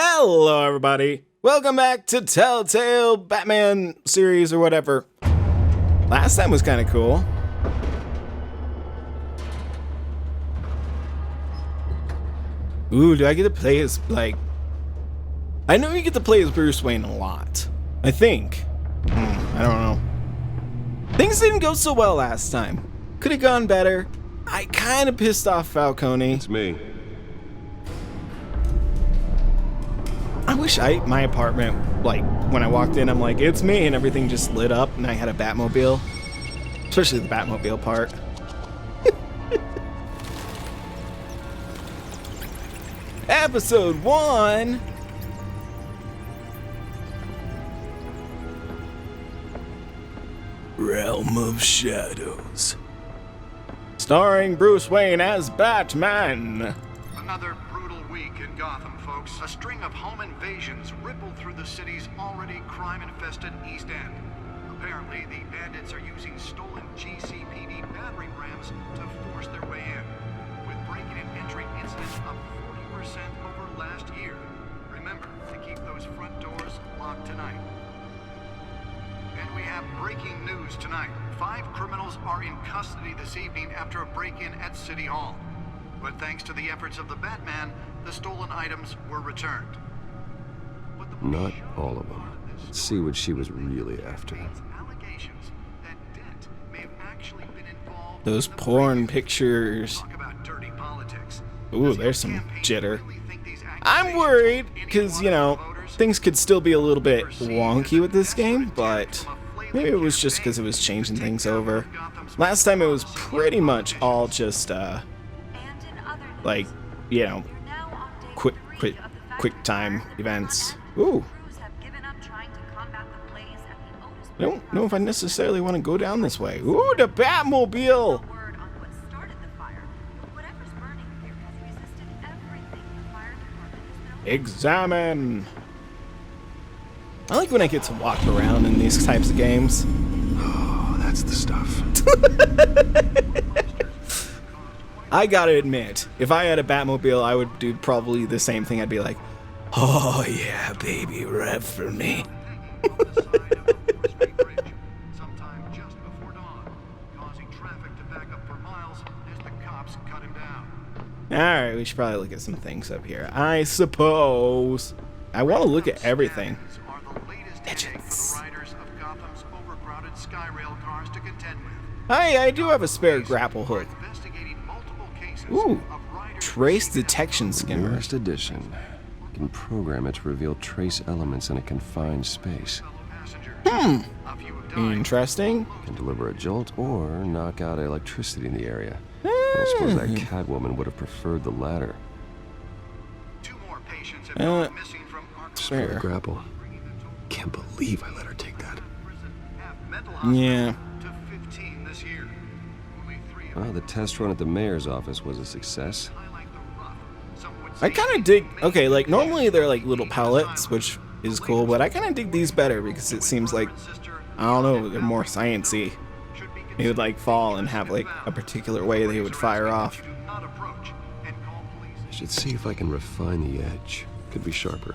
Hello, everybody. Welcome back to Telltale Batman series or whatever. Last time was kind of cool. Ooh, do I get to play as, like... I know you get to play as Bruce Wayne a lot. I think. I don't know. Things didn't go so well last time. Could have gone better. I kind of pissed off Falcone. It's me. I wish my apartment, like, when I walked in, I'm like, it's me, and everything just lit up, and I had a Batmobile. Especially the Batmobile part. Episode 1! Realm of Shadows. Starring Bruce Wayne as Batman. Another brutal week in Gotham, folks. A string of home invasions rippled through the city's already crime-infested East End. Apparently, the bandits are using stolen GCPD battering rams to force their way in, with breaking and entering incidents up 40% over last year. Remember to keep those front doors locked tonight. And we have breaking news tonight. 5 criminals are in custody this evening after a break-in at City Hall. But thanks to the efforts of the Batman, the stolen items were returned. Not all of them. Let's see what she was really after. Those porn pictures. Ooh, there's some jitter. I'm worried, because, you know, things could still be a little bit wonky with this game, but maybe it was just because it was changing things over. Last time it was pretty much all just, like, you know, quick time events. Ooh. I don't know if I necessarily want to go down this way. Ooh, the Batmobile! Examine! I like when I get to walk around in these types of games. Oh, that's the stuff. I gotta admit, if I had a Batmobile, I would do probably the same thing. I'd be like, oh yeah, baby, rev for me. Alright, we should probably look at some things up here. I suppose. I want to look at everything. Legends. Hey, I do have a spare grapple hook. Ooh, trace detection skimmer. Newest edition. You can program it to reveal trace elements in a confined space. Interesting. Can deliver a jolt or knock out electricity in the area. I suppose that Catwoman would have preferred the latter. Sure. Grapple. Can't believe I let her take that. Yeah. Well, the test run at the mayor's office was a success. I kind of dig... Okay, like, normally they're like little pellets, which is cool, but I kind of dig these better because it seems like, I don't know, they're more sciencey. They would, like, fall and have, like, a particular way they would fire off. I should see if I can refine the edge. Could be sharper.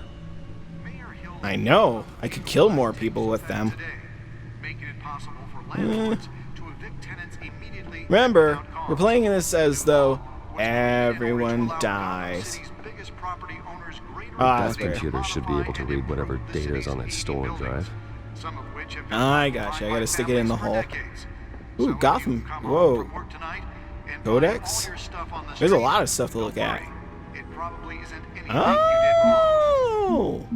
I know. I could kill more people with them. Remember, we're playing this as though everyone dies. That computer should be able to read whatever data is on that stolen drive. I gotcha. I gotta stick it in the hole. Ooh, Gotham. Whoa. Codex? There's a lot of stuff to look at. Oh!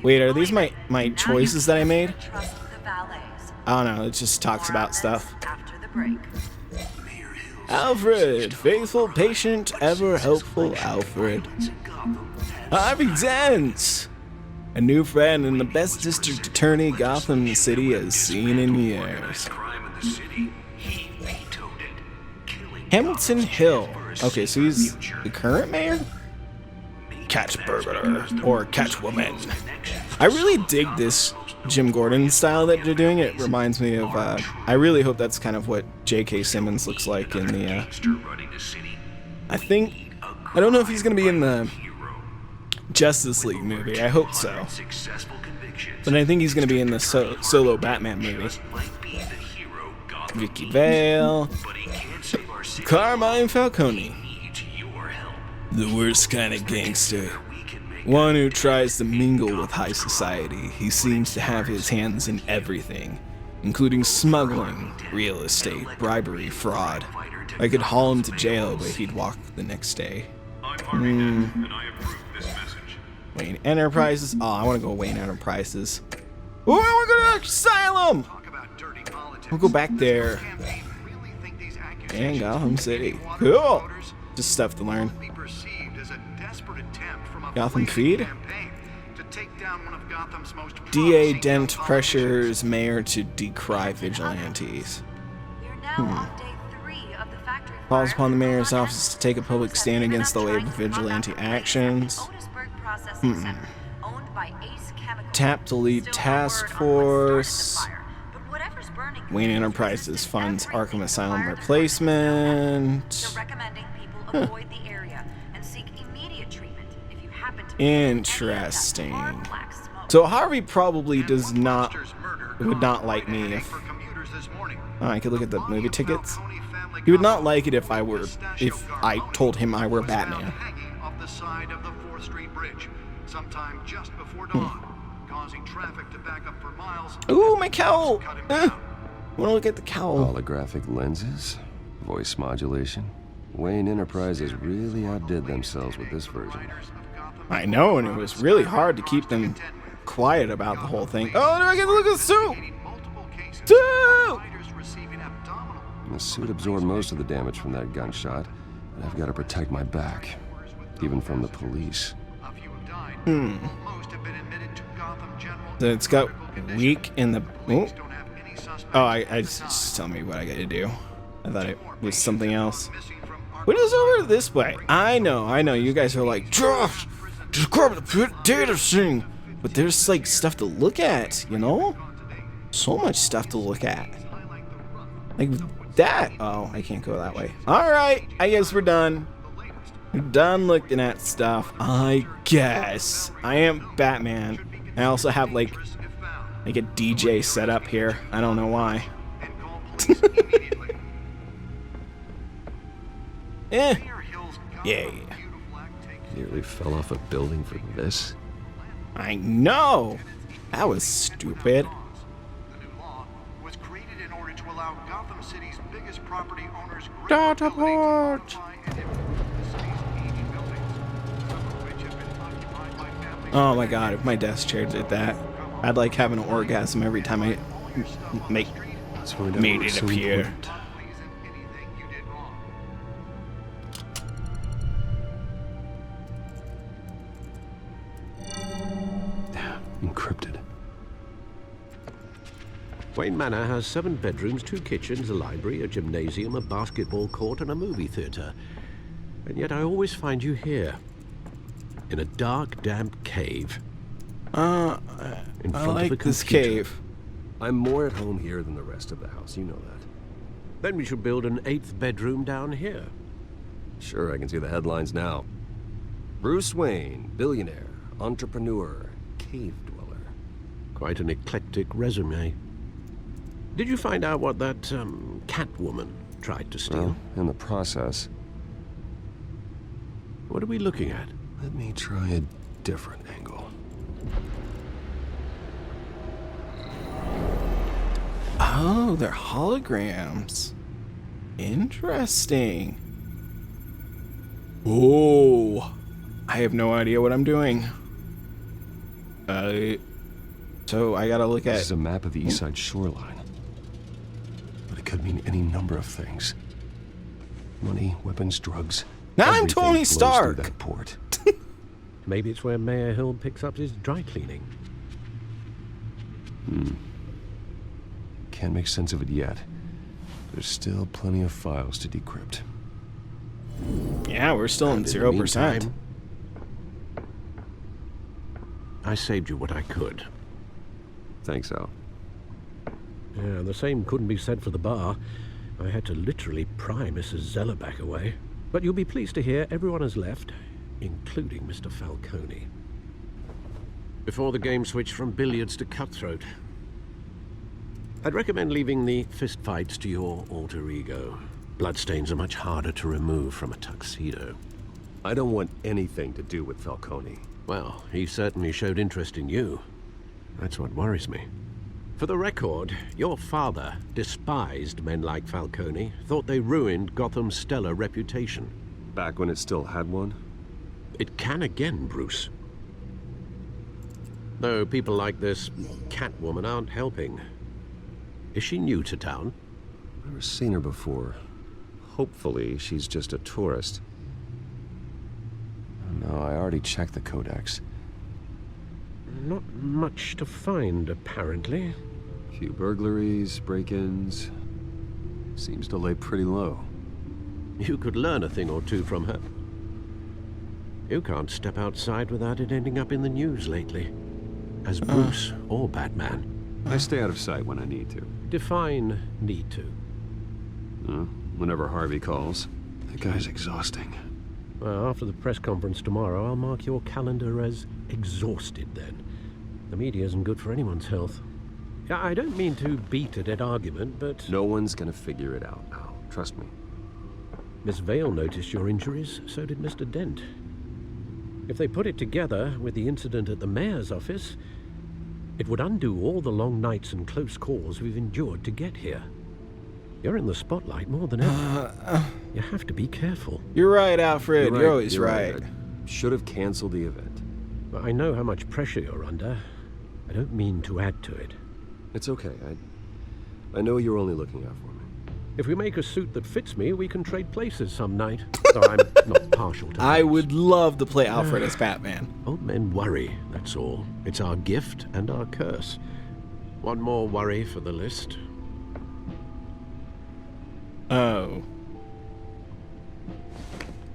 Wait, are these my choices that I made? I don't know, it just talks about stuff. Alfred, faithful, patient, ever helpful Alfred. Harvey Dent, a new friend and the best district attorney Gotham City has seen in years. Hamilton Hill. Okay, so he's the current mayor? Catch burglar or Catchwoman. I really dig this Jim Gordon style that you're doing. It reminds me of, I really hope that's kind of what J.K. Simmons looks like in the, I don't know if he's going to be in the Justice League movie. I hope so. But I think he's going to be in the solo Batman movie. Vicky Vale. Carmine Falcone. The worst kind of gangster. One who tries to mingle with high society. He seems to have his hands in everything, including smuggling, real estate, bribery, fraud. I could haul him to jail, but he'd walk the next day. Wayne Enterprises. Oh, I want to go Wayne Enterprises. Oh, I want to go to Asylum! We'll go back there. And Gotham City. Cool! Just stuff to learn. Gotham Feed? DA Dent pressures mayor to decry vigilantes. Calls upon the mayor's office to take a public stand against the wave of vigilante actions. Tap to lead task force. Wayne Enterprises funds Arkham Asylum replacement. Interesting. So Harvey probably would not like me if I could look at the movie tickets. He would not like it if I told him I were Batman. Ooh, my cowl! I want to look at the cowl. Holographic lenses, voice modulation. Wayne Enterprises really outdid themselves with this version. I know, and it was really hard to keep them quiet about the whole thing. Oh, do I get to look at the suit? Suit! The suit absorbed most of the damage from that gunshot, and I've got to protect my back, even from the police. So it's got weak in the... I just tell me what I gotta do. I thought it was something else. What is over this way? I know. You guys are like, Josh, describe the data thing. But there's like stuff to look at, you know? So much stuff to look at. Like that. Oh, I can't go that way. Alright, I guess we're done. We're done looking at stuff. I guess. I am Batman. I also have like a DJ set up here. I don't know why. Yeah. Nearly fell off a building for this. I know. That was stupid. Data port. Oh my god, if my desk chair did that, I'd like have an orgasm every time I made it appear. Encrypted. Wayne Manor has 7 bedrooms, 2 kitchens, a library, a gymnasium, a basketball court, and a movie theater. And yet I always find you here, in a dark, damp cave. I like this cave. I'm more at home here than the rest of the house, you know that. Then we should build an 8th bedroom down here. Sure, I can see the headlines now. Bruce Wayne, billionaire, entrepreneur, cave dweller. Quite an eclectic resume. Did you find out what that, Catwoman tried to steal? Well, in the process. What are we looking at? Let me try a different angle. Oh, they're holograms. Interesting. Oh, I have no idea what I'm doing. So I gotta look at... This is a map of the East Side shoreline. But it could mean any number of things. Money, weapons, drugs. Now I'm Everything Tony flows through Stark. that port. Maybe it's where Mayor Hill picks up his dry cleaning. Can't make sense of it yet. There's still plenty of files to decrypt. Yeah, we're still in 0%. meantime, I saved you what I could. Thanks, Al. Yeah, the same couldn't be said for the bar. I had to literally pry Mrs. Zellerback away. But you'll be pleased to hear everyone has left, including Mr. Falcone. before the game switched from billiards to cutthroat. I'd recommend leaving the fistfights to your alter ego. Bloodstains are much harder to remove from a tuxedo. I don't want anything to do with Falcone. Well, he certainly showed interest in you. That's what worries me. For the record, your father despised men like Falcone, thought they ruined Gotham's stellar reputation. Back when it still had one? It can again, Bruce. Though people like this Catwoman aren't helping. Is she new to town? Never seen her before. Hopefully, she's just a tourist. No, I already checked the codex. Not much to find, apparently. Few burglaries, break-ins. Seems to lay pretty low. You could learn a thing or two from her. You can't step outside without it ending up in the news lately. As Bruce or Batman. I stay out of sight when I need to. Define need to. Whenever Harvey calls. That guy's exhausting. Well, after the press conference tomorrow, I'll mark your calendar as exhausted then. The media isn't good for anyone's health. I don't mean to beat a dead argument, but... No one's gonna figure it out now. Trust me. Miss Vale noticed your injuries, so did Mr. Dent. If they put it together with the incident at the mayor's office, it would undo all the long nights and close calls we've endured to get here. You're in the spotlight more than ever. You have to be careful. You're right, Alfred. You're always right. I should have canceled the event. But I know how much pressure you're under. I don't mean to add to it. It's okay. I know you're only looking out for me. If we make a suit that fits me, we can trade places some night. Though I'm not partial to I those. would love to play Alfred as Batman. Old men worry, that's all. It's our gift and our curse. One more worry for the list. Oh.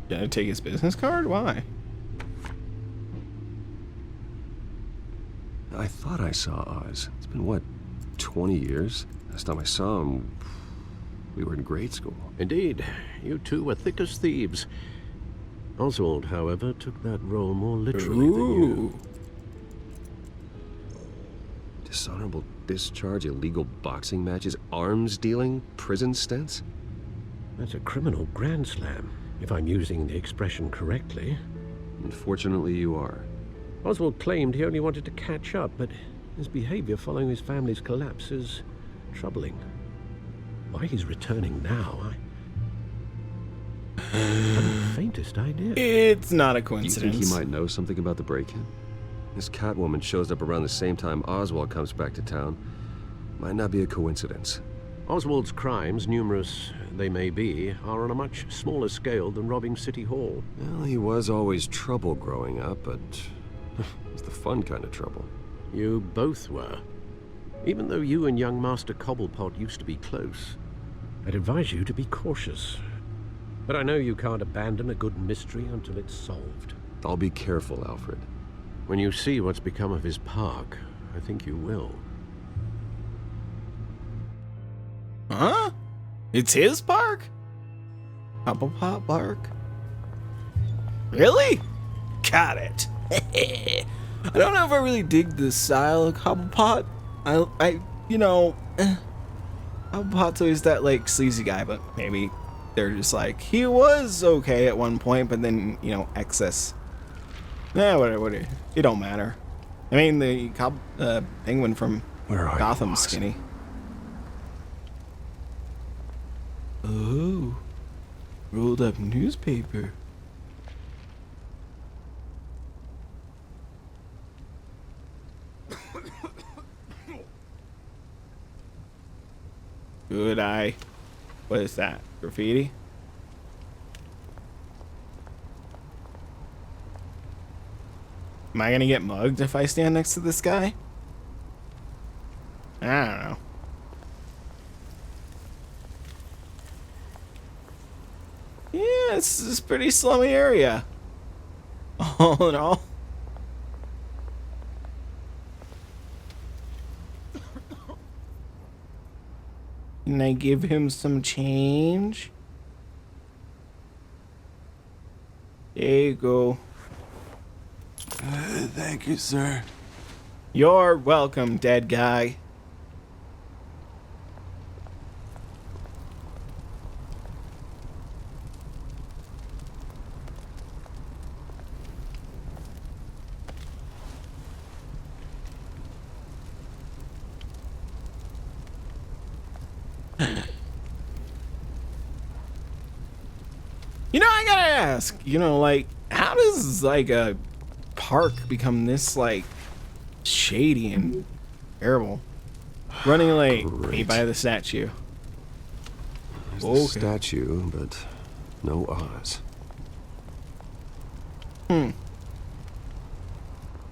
Did I take his business card? Why? I thought I saw Oz. It's been, what, 20 years? Last time I saw him, we were in grade school. Indeed, you two were thick as thieves. Oswald, however, took that role more literally than you. Dishonorable discharge, illegal boxing matches, arms dealing, prison stints? That's a criminal grand slam, if I'm using the expression correctly. Unfortunately, you are. Oswald claimed he only wanted to catch up, but his behavior following his family's collapse is troubling. Why he's returning now, I haven't the faintest idea. It's not a Do you coincidence. think he might know something about the break-in? This Catwoman shows up around the same time Oswald comes back to town. Might not be a coincidence. Oswald's crimes, numerous they may be, are on a much smaller scale than robbing City Hall. Well, he was always trouble growing up, but it's the fun kind of trouble. You both were. Even though you and young Master Cobblepot used to be close, I'd advise you to be cautious. But I know you can't abandon a good mystery until it's solved. I'll be careful, Alfred. When you see what's become of his park, I think you will. Huh? It's his park? Cobblepot Park? Really? Got it. I don't know if I really dig the style of Cobblepot. Cobblepot's always that, like, sleazy guy, but maybe they're just like, he was okay at one point, but then, excess. Whatever. It don't matter. I mean, the penguin from Where are Gotham's you, Oz? skinny. Oh, rolled up newspaper. Good eye. What is that? Graffiti? Am I gonna get mugged if I stand next to this guy? I don't know. Yeah, it's a pretty slummy area. All in all. Can I give him some change? There you go. Thank you, sir. You're welcome, dead guy. You know, I gotta ask, like, how does, like, a park become this, like, shady and terrible? Running late, me by the statue. There's the statue, but no Oz.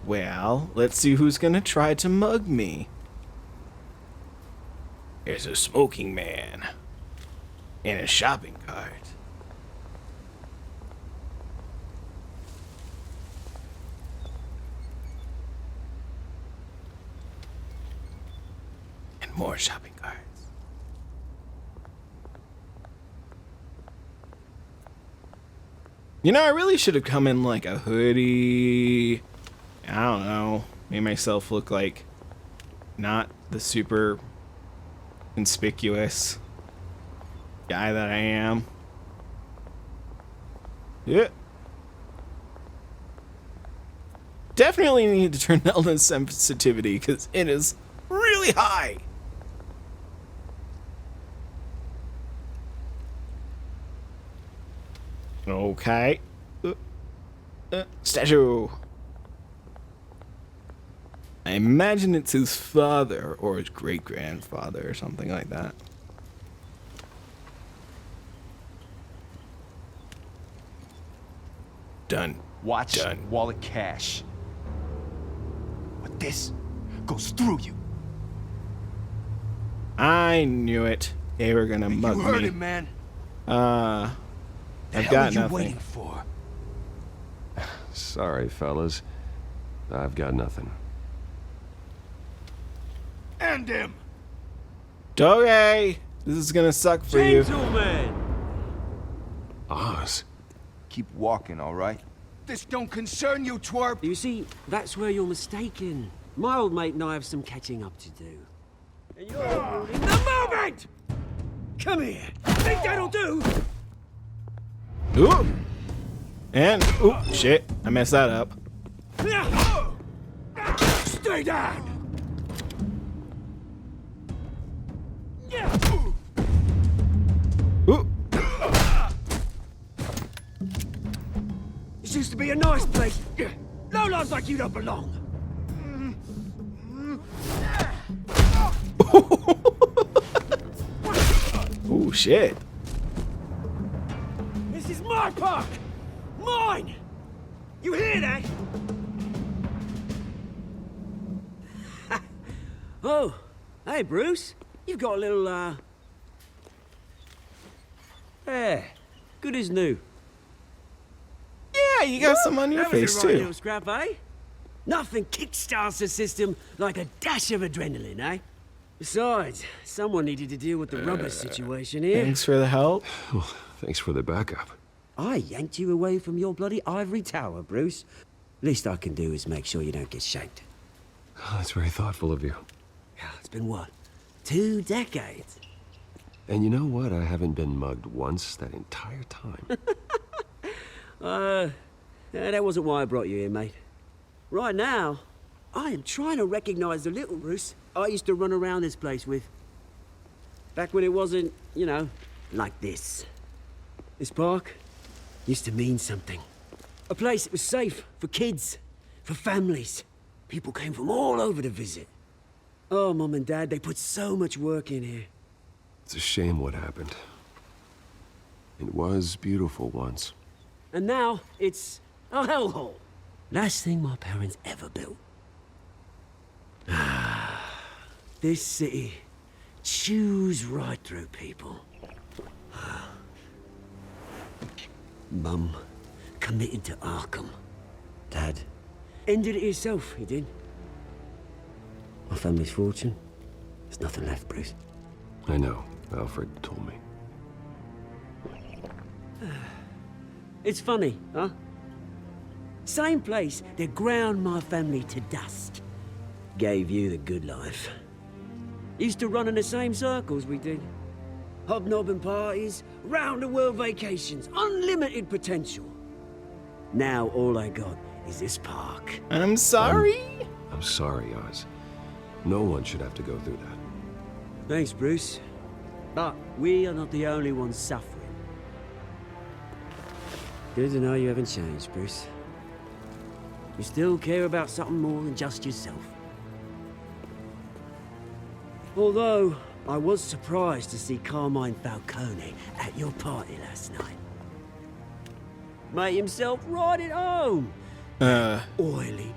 Well, let's see who's gonna try to mug me. There's a smoking man in a shopping cart. And more shopping carts. You know, I really should have come in like a hoodie. I don't know. Made myself look like not the super conspicuous guy that I am. Yeah. Definitely need to turn down the sensitivity because it is really high. Okay. Statue. I imagine it's his father or his great-grandfather or something like that. Done. Watch Done. wallet cash. But this goes through you. I knew it. They were gonna mug You heard me. it, man. I've Hell got are you nothing. waiting for? Sorry, fellas. I've got nothing. End him. Okay, this is gonna suck for you. Gentlemen! Oz? Keep walking, all right? This don't concern you, twerp. You see, that's where you're mistaken. My old mate and I have some catching up to do. And you're ruining the moment! Come here. Think that'll do? Ooh. And, ooh, shit, I messed that up. Stay down! Ooh. This used to be a nice place. No lives like you don't belong. Ooh, shit. This is my park! Mine! You hear that? Oh, hey, Bruce. You've got a little, Yeah, good as new. Yeah, you got some on your That was face, a right too. little scrap, eh? Nothing kickstarts the system like a dash of adrenaline, eh? Besides, someone needed to deal with the rubber situation here. Thanks for the help. Well, thanks for the backup. I yanked you away from your bloody ivory tower, Bruce. Least I can do is make sure you don't get shanked. Oh, that's very thoughtful of you. It's been what? 2 decades? And you know what? I haven't been mugged once that entire time. That wasn't why I brought you here, mate. Right now, I am trying to recognize the little Bruce I used to run around this place with. Back when it wasn't, like this. This park used to mean something. A place that was safe for kids, for families. People came from all over to visit. Oh, Mum and Dad, they put so much work in here. It's a shame what happened. It was beautiful once. And now, it's a hellhole. Last thing my parents ever built. This city chews right through people. Mum committed to Arkham. Dad ended it himself, he did. My family's fortune, there's nothing left, Bruce. I know. Alfred told me. It's funny, huh? Same place that ground my family to dust. gave you the good life. Used to run in the same circles we did. Hobnobbing parties, round-the-world vacations, unlimited potential. Now all I got is this park. I'm sorry. I'm sorry, Oz. No one should have to go through that. Thanks, Bruce. But we are not the only ones suffering. Good to know you haven't changed, Bruce. You still care about something more than just yourself. Although, I was surprised to see Carmine Falcone at your party last night. Made himself right at home. Oily.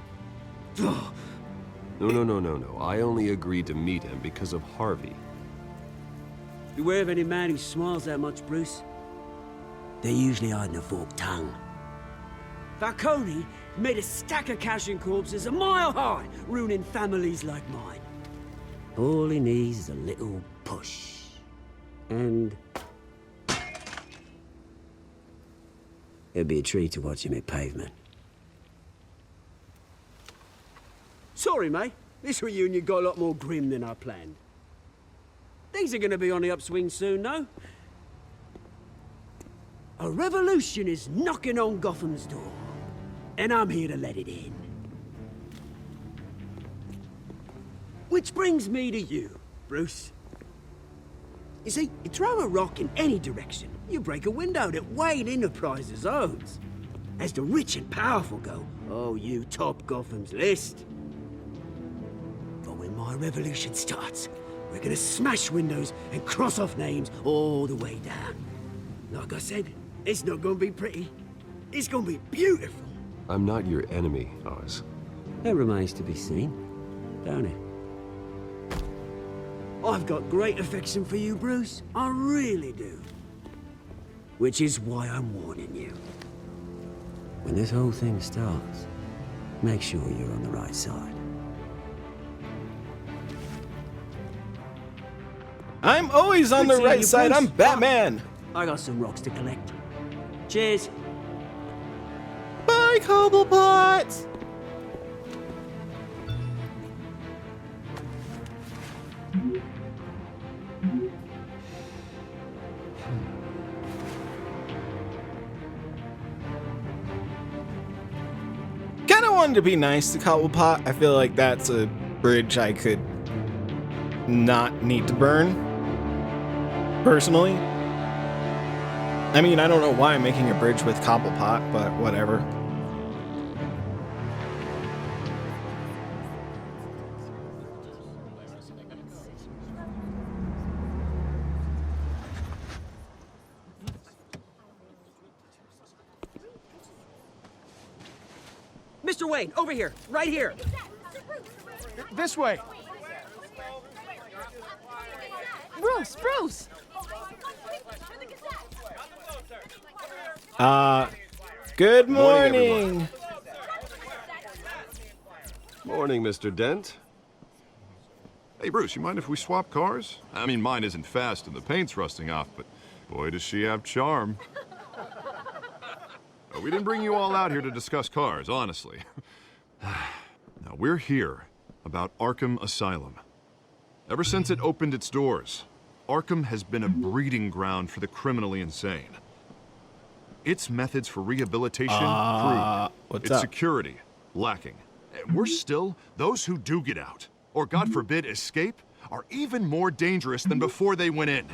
Ugh. No. I only agreed to meet him because of Harvey. Beware of any man who smiles that much, Bruce. They're usually hiding a forked tongue. Falcone made a stack of cash and corpses a mile high, ruining families like mine. All he needs is a little push. And it'd be a treat to watch him hit pavement. Sorry, mate. This reunion got a lot more grim than I planned. Things are gonna be on the upswing soon, though. A revolution is knocking on Gotham's door, and I'm here to let it in. Which brings me to you, Bruce. You see, you throw a rock in any direction, you break a window that Wayne Enterprises owns. As the rich and powerful go, oh, you top Gotham's list. But when my revolution starts, we're gonna smash windows and cross off names all the way down. Like I said, it's not gonna be pretty. It's gonna be beautiful. I'm not your enemy, Oz. That remains to be seen, don't it? I've got great affection for you, Bruce. I really do. Which is why I'm warning you. When this whole thing starts, make sure you're on the right side. I'm always on the Good seeing right you, side. Bruce. I'm Batman. I got some rocks to collect. Cheers. Bye, Cobblepot. Kinda wanted to be nice to Cobblepot. I feel like that's a bridge I could not need to burn, personally. I mean, I don't know why I'm making a bridge with Cobblepot, but whatever. Mr. Wayne, over here, right here. This way. Bruce! Good Morning, morning. Morning, Mr. Dent. Hey, Bruce, you mind if we swap cars? I mean, mine isn't fast and the paint's rusting off, but boy, does she have charm. We didn't bring you all out here to discuss cars, honestly. Now, we're here about Arkham Asylum. Ever since it opened its doors, Arkham has been a breeding ground for the criminally insane. Its methods for rehabilitation crude. What's Its up? security lacking. And worse still, those who do get out, or God forbid escape, are even more dangerous than before they went in.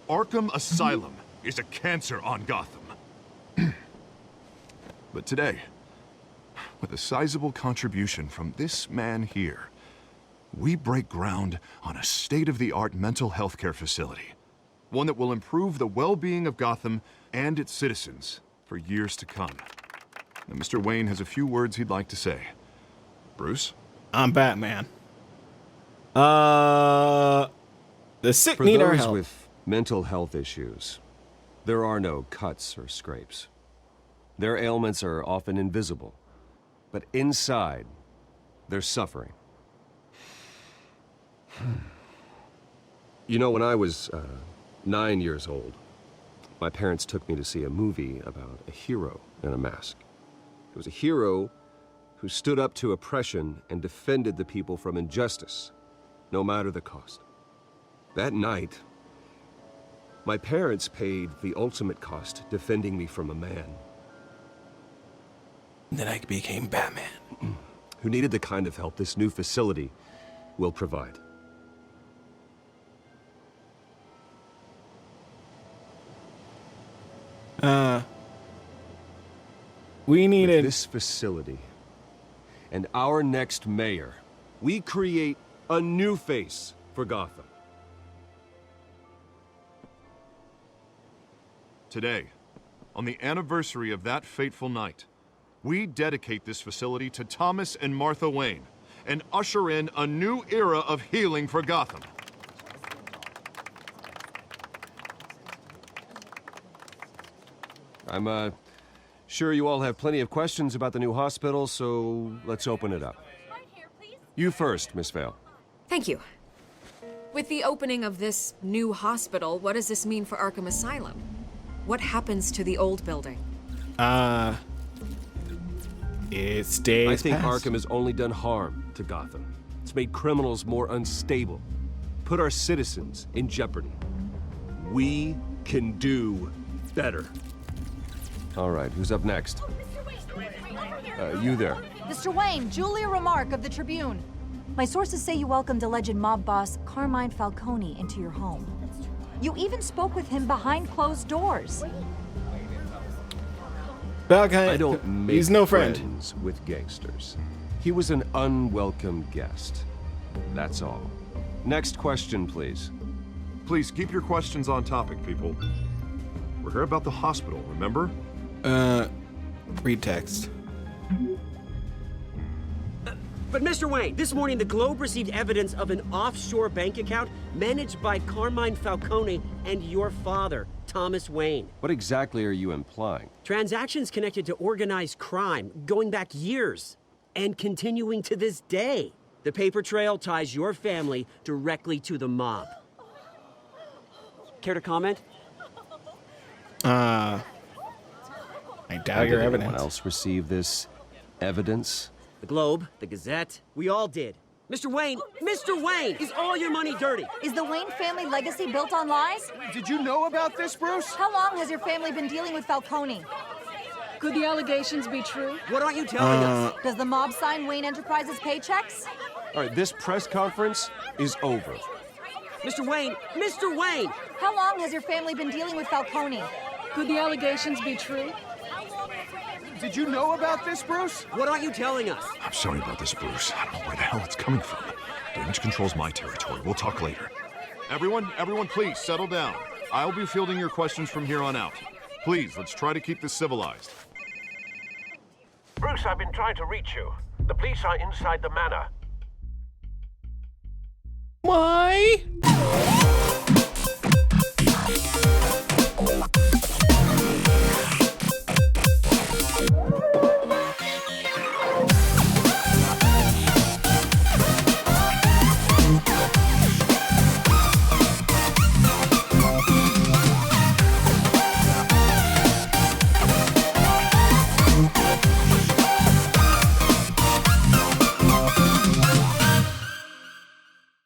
Arkham Asylum is a cancer on Gotham. But today, with a sizable contribution from this man here, we break ground on a state-of-the-art mental health care facility. One that will improve the well-being of Gotham and its citizens for years to come. Now, Mr. Wayne has a few words he'd like to say. Bruce? I'm Batman. The sick For need our those help. with mental health issues, there are no cuts or scrapes. Their ailments are often invisible, but inside, they're suffering. You know, when I was 9 years old, my parents took me to see a movie about a hero in a mask. It was a hero who stood up to oppression and defended the people from injustice, no matter the cost. That night, my parents paid the ultimate cost defending me from a man Then I became Batman. who needed the kind of help this new facility will provide. We With needed... this facility and our next mayor, we create a new face for Gotham. Today, on the anniversary of that fateful night, we dedicate this facility to Thomas and Martha Wayne and usher in a new era of healing for Gotham. I'm sure you all have plenty of questions about the new hospital, so let's open it up. You first, Miss Vale. Thank you. With the opening of this new hospital, what does this mean for Arkham Asylum? What happens to the old building? It stays I think past. Arkham has only done harm to Gotham. It's made criminals more unstable, put our citizens in jeopardy. We can do better. All right, who's up next? You there. Mr. Wayne, Julia Remark of the Tribune. My sources say you welcomed alleged mob boss Carmine Falcone into your home. You even spoke with him behind closed doors. Valkyrie, I don't make he's no friend. friends with gangsters. He was an unwelcome guest. That's all. Next question, please. Please keep your questions on topic, people. We're here about the hospital, remember? Read text. But Mr. Wayne, this morning the Globe received evidence of an offshore bank account managed by Carmine Falcone and your father, Thomas Wayne. What exactly are you implying? Transactions connected to organized crime going back years and continuing to this day. The paper trail ties your family directly to the mob. Care to comment? I doubt How your did anyone evidence. else receive this evidence? The Globe, the Gazette, we all did. Mr. Wayne, is all your money dirty? Is the Wayne family legacy built on lies? Did you know about this, Bruce? How long has your family been dealing with Falcone? Could the allegations be true? What aren't you telling us? Does the mob sign Wayne Enterprises paychecks? All right, this press conference is over. Mr. Wayne! How long has your family been dealing with Falcone? Could the allegations be true? Did you know about this, Bruce? What aren't you telling us? I'm sorry about this, Bruce. I don't know where the hell it's coming from. Damage control's my territory. We'll talk later. Everyone, please settle down. I'll be fielding your questions from here on out. Please, let's try to keep this civilized. Bruce, I've been trying to reach you. The police are inside the manor. What?